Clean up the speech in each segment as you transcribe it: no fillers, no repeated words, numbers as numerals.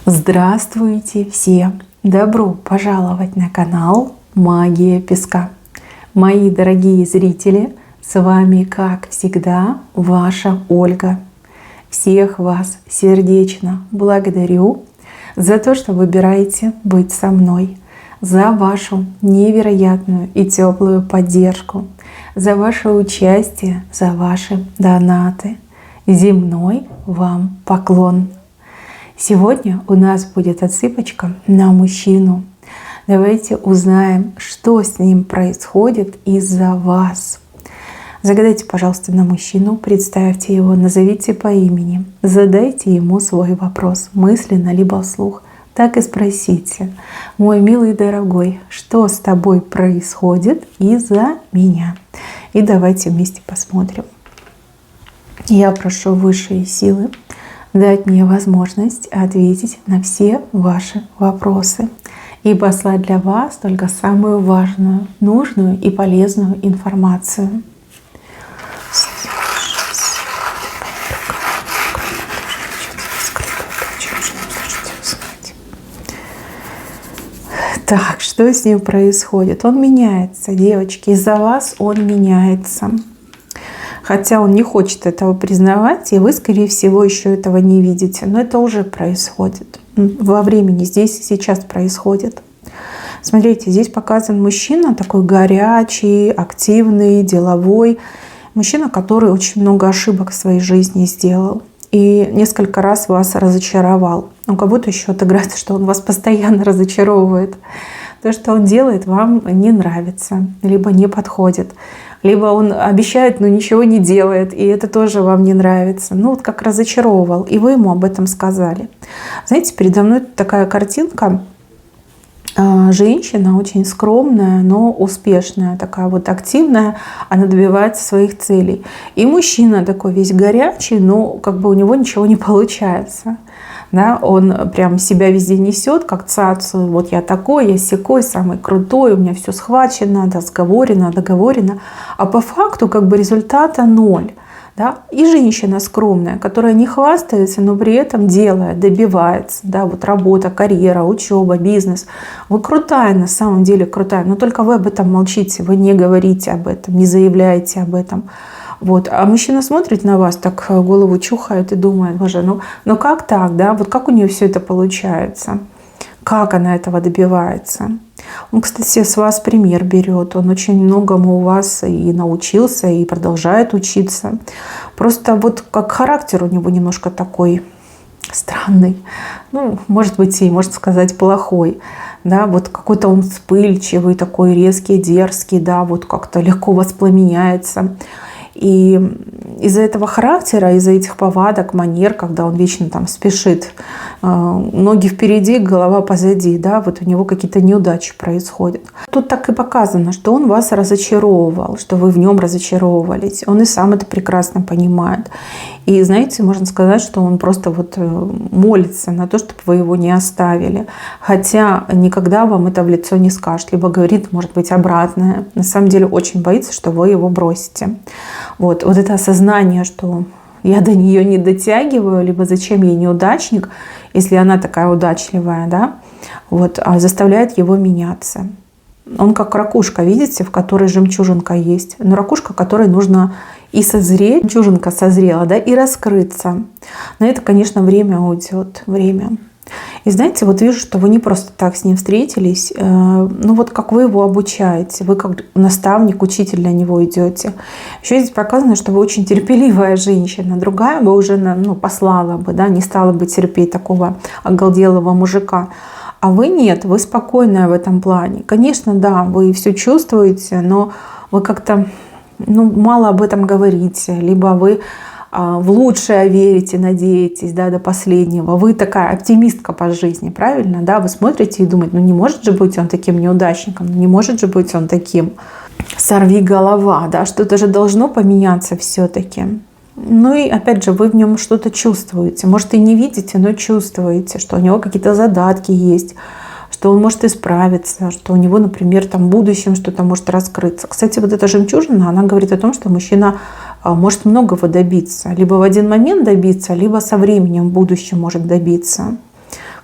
Здравствуйте все! Добро пожаловать на канал Магия Песка. Мои дорогие зрители, с вами, как всегда, ваша Ольга. Всех вас сердечно благодарю за то, что выбираете быть со мной, за вашу невероятную и теплую поддержку, за ваше участие, за ваши донаты. Земной вам поклон! Сегодня у нас будет отсыпочка на мужчину. Давайте узнаем, что с ним происходит из-за вас. Загадайте, пожалуйста, на мужчину, представьте его, назовите по имени, задайте ему свой вопрос мысленно либо вслух. Так и спросите: мой милый дорогой, что с тобой происходит из-за меня? И давайте вместе посмотрим. Я прошу высшие силы дать мне возможность ответить на все ваши вопросы и послать для вас только самую важную, нужную и полезную информацию. Так, что с ним происходит? Он меняется, девочки, из-за вас он меняется. Хотя он не хочет этого признавать, и вы, скорее всего, еще этого не видите. Но это уже происходит. Во времени, здесь и сейчас происходит. Смотрите, здесь показан мужчина такой горячий, активный, деловой. Мужчина, который очень много ошибок в своей жизни сделал. И несколько раз вас разочаровал. У кого-то еще отыграется, что он вас постоянно разочаровывает. То, что он делает, вам не нравится, либо не подходит. Либо он обещает, но ничего не делает, и это тоже вам не нравится. Ну вот как разочаровывал, и вы ему об этом сказали. Знаете, передо мной такая картинка. Женщина очень скромная, но успешная, такая вот активная, она добивается своих целей. И мужчина такой весь горячий, но как бы у него ничего не получается. Да, он прям себя везде несет, как цацу. Вот я такой, я сякой, самый крутой, у меня все схвачено, сговорено, договорено. А по факту как бы результата ноль. Да? И женщина скромная, которая не хвастается, но при этом делает, добивается. Да? Вот работа, карьера, учеба, бизнес. Вы крутая, на самом деле крутая, но только вы об этом молчите, вы не говорите об этом, не заявляете об этом. Вот. А мужчина смотрит на вас, так голову чухает и думает: боже, ну как так, да? Вот как у нее все это получается? Как она этого добивается? Он, кстати, с вас пример берет. Он очень многому у вас и научился, и продолжает учиться. Просто вот как характер у него немножко такой странный. Ну, может быть, и можно сказать, плохой. Да, вот какой-то он вспыльчивый, такой резкий, дерзкий, да, вот как-то легко воспламеняется. И из-за этого характера, из-за этих повадок, манер, когда он вечно там спешит, ноги впереди, голова позади, да, вот у него какие-то неудачи происходят. Тут так и показано, что он вас разочаровывал, что вы в нем разочаровывались. Он и сам это прекрасно понимает. И знаете, можно сказать, что он просто вот молится на то, чтобы вы его не оставили. Хотя никогда вам это в лицо не скажет, либо говорит, может быть, обратное. На самом деле очень боится, что вы его бросите. Вот это осознание, что я до нее не дотягиваю, либо зачем ей неудачник, если она такая удачливая, да, вот, заставляет его меняться. Он как ракушка, видите, в которой жемчужинка есть. Но ракушка, которой нужно и созреть, жемчужинка созрела, да, и раскрыться. На это, конечно, время уйдет, время. И знаете, вот вижу, что вы не просто так с ним встретились, ну вот как вы его обучаете, вы как наставник, учитель для него идете. Еще здесь показано, что вы очень терпеливая женщина, другая бы уже послала бы, да, не стала бы терпеть такого оголделого мужика. А вы нет, вы спокойная в этом плане. Конечно, да, вы все чувствуете, но вы как-то мало об этом говорите, либо вы в лучшее верите, надеетесь, да, до последнего. Вы такая оптимистка по жизни, правильно? Да? Вы смотрите и думаете, не может же быть он таким неудачником, не может же быть он таким сорвиголова, да? Что-то же должно поменяться все-таки. Ну и опять же, вы в нем что-то чувствуете. Может, и не видите, но чувствуете, что у него какие-то задатки есть, что он может исправиться, что у него, например, там в будущем что-то может раскрыться. Кстати, вот эта жемчужина, она говорит о том, что мужчина может многого добиться. Либо в один момент добиться, либо со временем в будущем может добиться.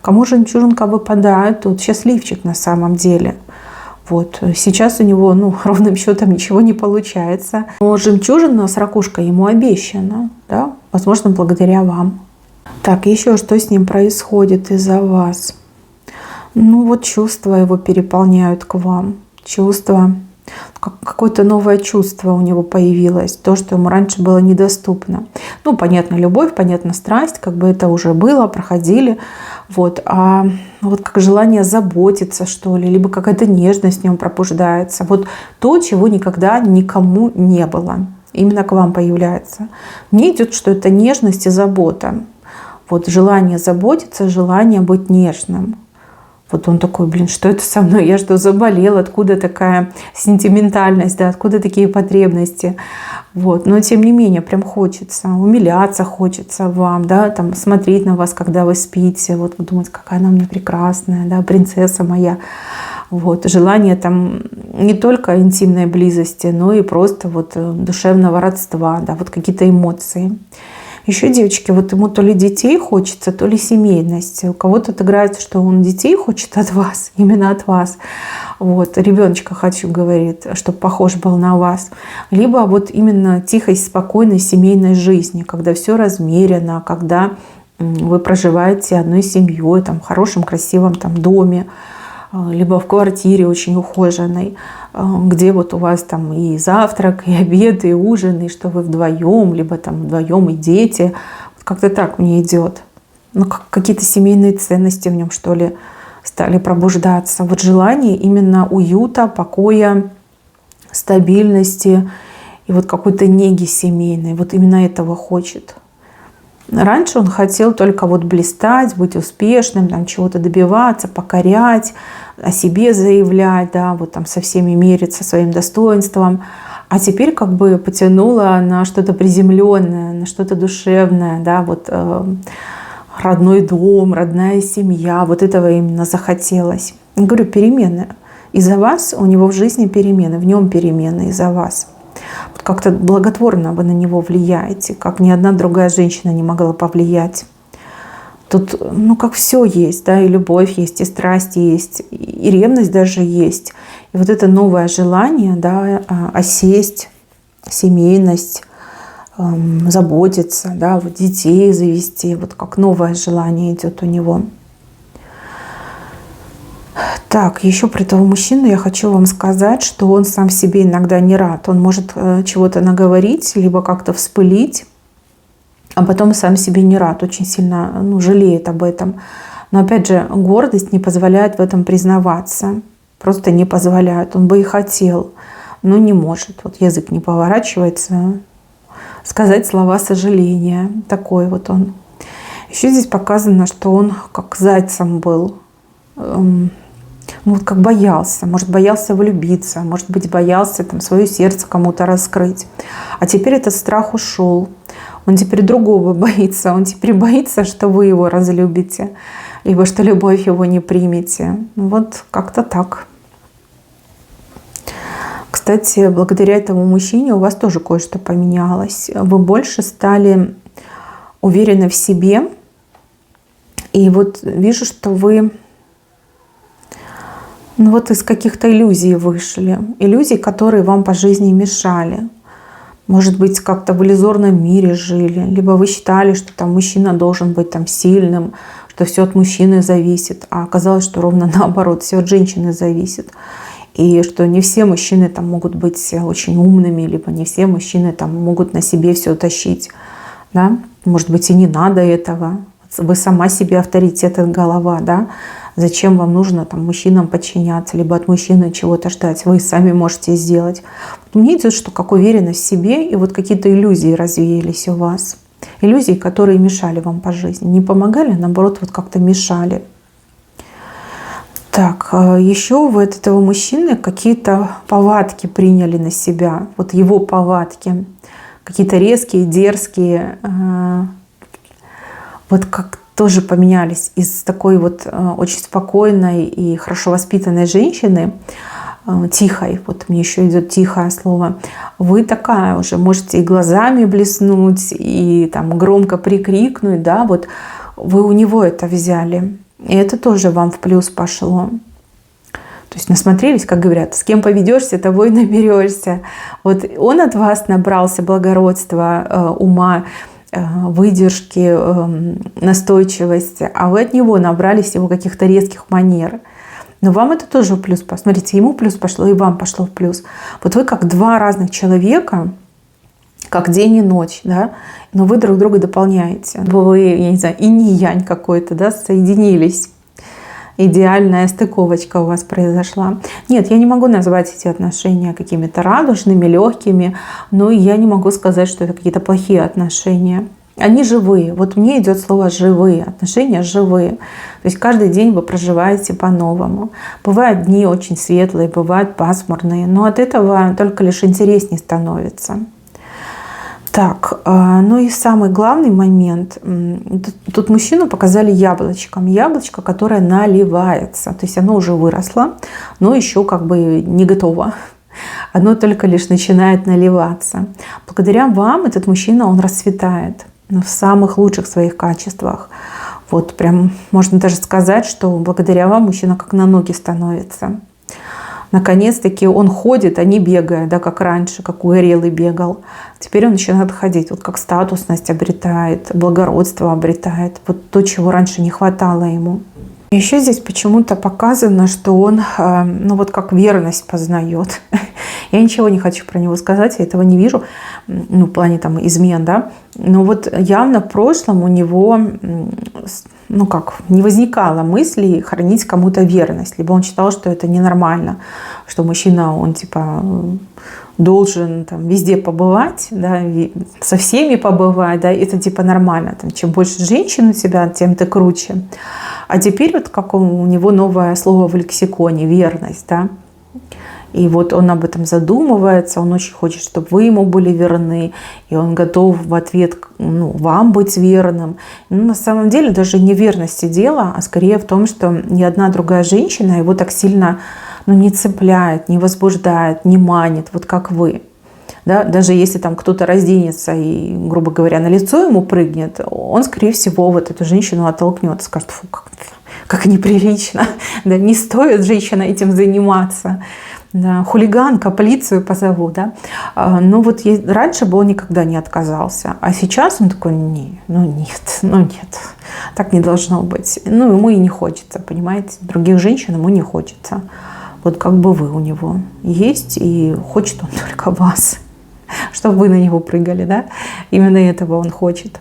Кому жемчужинка выпадает, тут счастливчик на самом деле. Вот. Сейчас у него, ровным счетом ничего не получается. Но жемчужина с ракушкой ему обещана, да? Возможно, благодаря вам. Так, еще что с ним происходит из-за вас? Вот чувства его переполняют к вам. Чувства, какое-то новое чувство у него появилось. То, что ему раньше было недоступно. Понятно, любовь, понятно, страсть, как бы это уже было, проходили. Вот. А вот как желание заботиться, что ли, либо какая-то нежность в нем пробуждается. Вот то, чего никогда никому не было. Именно к вам появляется. Мне идет, что это нежность и забота. Вот желание заботиться, желание быть нежным. Вот он такой, что это со мной? Я что, заболел? Откуда такая сентиментальность? Да? Откуда такие потребности? Вот. Но тем не менее, прям хочется. Умиляться хочется вам, да? Там, смотреть на вас, когда вы спите. Вот думать, какая она у меня прекрасная, да? Принцесса моя. Вот. Желание там не только интимной близости, но и просто душевного родства, да? Вот какие-то эмоции. Еще, девочки, ему то ли детей хочется, то ли семейность. У кого-то отыграется, что он детей хочет от вас, именно от вас. Вот, ребеночка хочу, говорит, чтобы похож был на вас. Либо именно тихой, спокойной семейной жизни, когда все размерено, когда вы проживаете одной семьей, в хорошем, красивом доме, либо в квартире очень ухоженной, где у вас и завтрак, и обед, и ужин, и что вы вдвоем, либо вдвоем и дети. Как-то так мне идет. Какие-то семейные ценности в нем, что ли, стали пробуждаться. Желание именно уюта, покоя, стабильности и какой-то неги семейной. Именно этого хочет. Раньше он хотел только блистать, быть успешным, чего-то добиваться, покорять, о себе заявлять, да, со всеми мериться своим достоинством. А теперь потянуло на что-то приземленное, на что-то душевное, да, родной дом, родная семья. Этого именно захотелось. Я говорю, перемены. Из-за вас у него в жизни перемены, в нем перемены из-за вас. Как-то благотворно вы на него влияете, как ни одна другая женщина не могла повлиять. Тут, как все есть, да, и любовь есть, и страсть есть, и ревность даже есть. И это новое желание, да, осесть, семейность, заботиться, да, детей завести, как новое желание идет у него. Так, еще про этого мужчину я хочу вам сказать, что он сам себе иногда не рад. Он может чего-то наговорить, либо как-то вспылить, а потом сам себе не рад, очень сильно жалеет об этом. Но опять же, гордость не позволяет в этом признаваться. Просто не позволяет. Он бы и хотел, но не может. Язык не поворачивается сказать слова сожаления. Такой он. Еще здесь показано, что он как зайцем был. Как боялся. Может, боялся влюбиться. Может быть, боялся свое сердце кому-то раскрыть. А теперь этот страх ушел. Он теперь другого боится. Он теперь боится, что вы его разлюбите. Либо что любовь его не примете. Как-то так. Кстати, благодаря этому мужчине у вас тоже кое-что поменялось. Вы больше стали уверены в себе. И вижу, что вы из каких-то иллюзий вышли. Иллюзий, которые вам по жизни мешали. Может быть, как-то в иллюзорном мире жили. Либо вы считали, что мужчина должен быть сильным, что все от мужчины зависит. А оказалось, что ровно наоборот, все от женщины зависит. И что не все мужчины могут быть очень умными, либо не все мужчины могут на себе все тащить. Да? Может быть, и не надо этого. Вы сама себе авторитет, голова, да? Зачем вам нужно мужчинам подчиняться, либо от мужчины чего-то ждать? Вы сами можете сделать. Мне идет, что как уверенность в себе, и какие-то иллюзии развеялись у вас. Иллюзии, которые мешали вам по жизни. Не помогали, а наоборот, как-то мешали. Так, еще у этого мужчины какие-то повадки приняли на себя. Его повадки. Какие-то резкие, дерзкие. Как тоже поменялись из такой очень спокойной и хорошо воспитанной женщины, тихой, мне еще идет тихое слово, вы такая уже, можете и глазами блеснуть, и громко прикрикнуть, да, вы у него это взяли. И это тоже вам в плюс пошло. То есть насмотрелись, как говорят, с кем поведешься, того и наберешься. Вот он от вас набрался благородства, ума, выдержки, настойчивости, а вы от него набрались его каких-то резких манер. Но вам это тоже в плюс. Посмотрите, ему плюс пошло, и вам пошло в плюс. Вот вы как два разных человека, как день и ночь, да, но вы друг друга дополняете. Вы, я не знаю, инь-янь какой-то, да, соединились. Идеальная стыковочка у вас произошла. Нет, я не могу назвать эти отношения какими-то радужными, легкими, но я не могу сказать, что это какие-то плохие отношения. Они живые. Вот мне идет слово «живые». Отношения живые. То есть каждый день вы проживаете по-новому. Бывают дни очень светлые, бывают пасмурные, но от этого только лишь интереснее становится. Так, ну и самый главный момент. Тут мужчину показали яблочком. Яблочко, которое наливается. То есть оно уже выросло, но еще как бы не готово. Оно только лишь начинает наливаться. Благодаря вам этот мужчина, он расцветает в самых лучших своих качествах. Вот прям можно даже сказать, что благодаря вам мужчина как на ноги становится. Наконец-таки он ходит, а не бегает, да, как раньше, как угорелый бегал. Теперь он начинает ходить, вот как статусность обретает, благородство обретает. Вот то, чего раньше не хватало ему. Еще здесь почему-то показано, что он, ну вот как верность познает. Я ничего не хочу про него сказать, я этого не вижу, ну в плане там измен, да. Но вот явно в прошлом у него, ну как, не возникало мысли хранить кому-то верность. Либо он считал, что это ненормально, что мужчина, он типа должен там везде побывать, да, со всеми побывать, да, это типа нормально. Там, чем больше женщин у тебя, тем ты круче. А теперь вот как у него новое слово в лексиконе — верность, да. И вот он об этом задумывается, он очень хочет, чтобы вы ему были верны, и он готов в ответ, ну, вам быть верным. Но на самом деле даже не в верности дело, а скорее в том, что ни одна другая женщина его так сильно, ну, не цепляет, не возбуждает, не манит, вот как вы. Да? Даже если там кто-то разденется и, грубо говоря, на лицо ему прыгнет, он, скорее всего, вот эту женщину оттолкнет, скажет: фу, как неприлично, да, не стоит женщина этим заниматься. Да, хулиганка, полицию позову, да. Но вот раньше бы он никогда не отказался, а сейчас он такой: нет, так не должно быть. Ну, ему и не хочется, понимаете, других женщин ему не хочется. Вот как бы вы у него есть, и хочет он только вас, чтобы вы на него прыгали, да. Именно этого он хочет.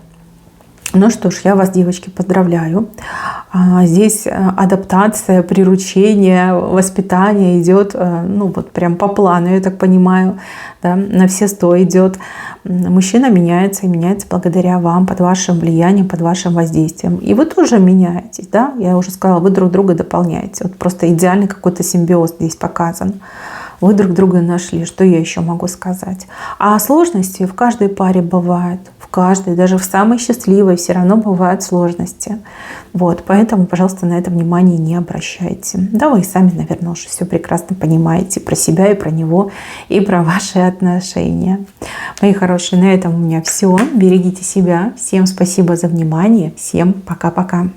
Ну что ж, я вас, девочки, поздравляю. Здесь адаптация, приручение, воспитание идет, ну вот прям по плану, я так понимаю, да, на все 100 идет. Мужчина меняется, и меняется благодаря вам, под вашим влиянием, под вашим воздействием. И вы тоже меняетесь, да, я уже сказала, вы друг друга дополняете. Вот просто идеальный какой-то симбиоз здесь показан. Вы друг друга нашли, что я еще могу сказать. А сложности в каждой паре бывают, в каждой, даже в самой счастливой все равно бывают сложности. Вот, поэтому, пожалуйста, на это внимание не обращайте. Да, вы и сами, наверное, уже все прекрасно понимаете про себя и про него, и про ваши отношения. Мои хорошие, на этом у меня все. Берегите себя. Всем спасибо за внимание. Всем пока-пока.